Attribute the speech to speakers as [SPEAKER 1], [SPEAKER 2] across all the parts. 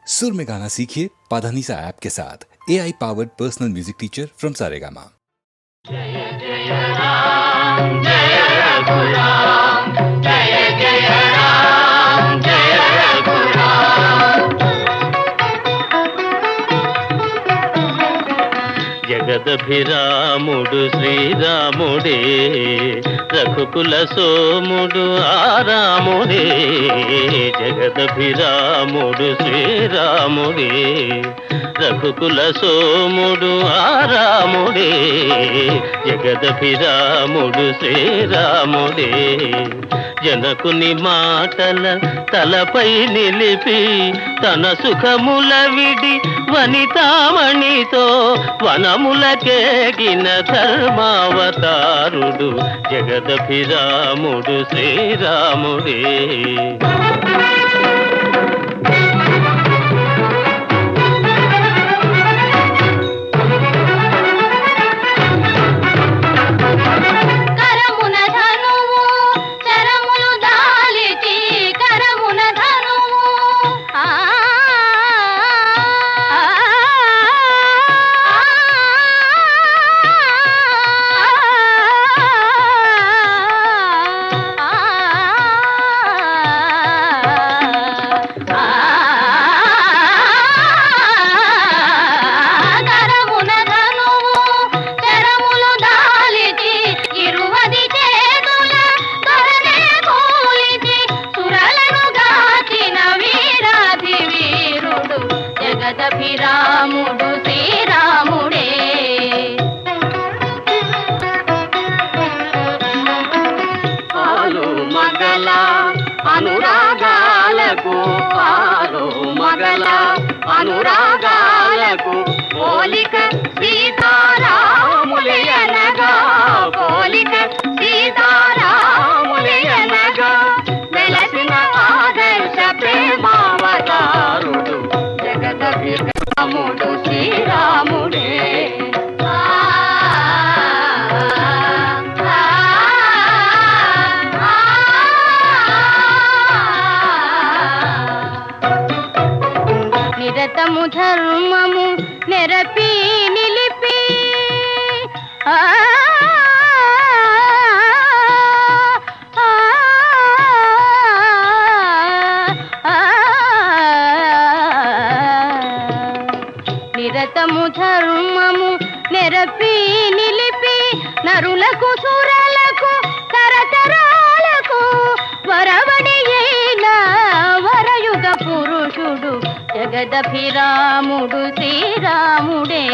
[SPEAKER 1] सुर में गाना सीखिए पाधानीसा ऐप के साथ। AI powered personal music teacher from Saregama.
[SPEAKER 2] जय जय राम जय रघुराम, जय जय राम जय रघुराम। జగదభిరాముడు శ్రీరాముడే, రఘుకుల సోముడు ఆరాముడే. జగదభిరాముడు శ్రీరాముడే, రఘుకుల సోముడు ఆరాముడే. జగదభిరాముడు శ్రీరాముడే, జనకుని మాటల తలపై నిలిపి తన సుఖముల విడి వనితామణితో వనములకేగిన ధర్మావతారుడు జగదభిరాముడు శ్రీరాముడే. జగదభిరాముడు శ్రీరాముడే. పాలు మగల అనురాగాలకు, పాలు మగల అనురాగాలకు పోలిక సీతారాములయనగా, పోలిక సీతారాములయనగా వెలసిన ఆదర్శ ప్రేమావతారుడు జగదభిరాముడు శ్రీరాముడే. నిరతము ధర్మము నెరపి నిలిపి నిరతము ధర్మము నెరపి నిలిపి నరులకు సురలకు తరతరాలకు వరవడి అయిన వరయుగ పురుషుడు జగదభిరాముడు శ్రీరాముడే.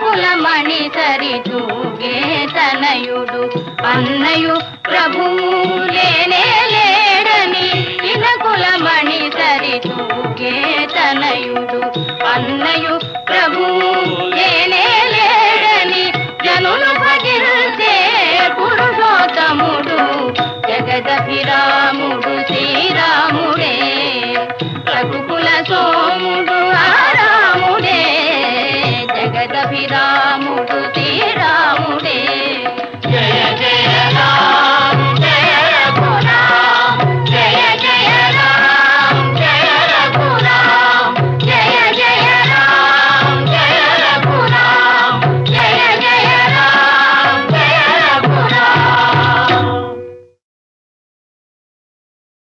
[SPEAKER 2] కులమణి సరి తూగే తనయుడు అన్నయు ప్రభువు లేనే లేడని, ఇన కులమణి సరి తూగే తనయుడు అన్నయు ప్రభువు లేనే లేడని.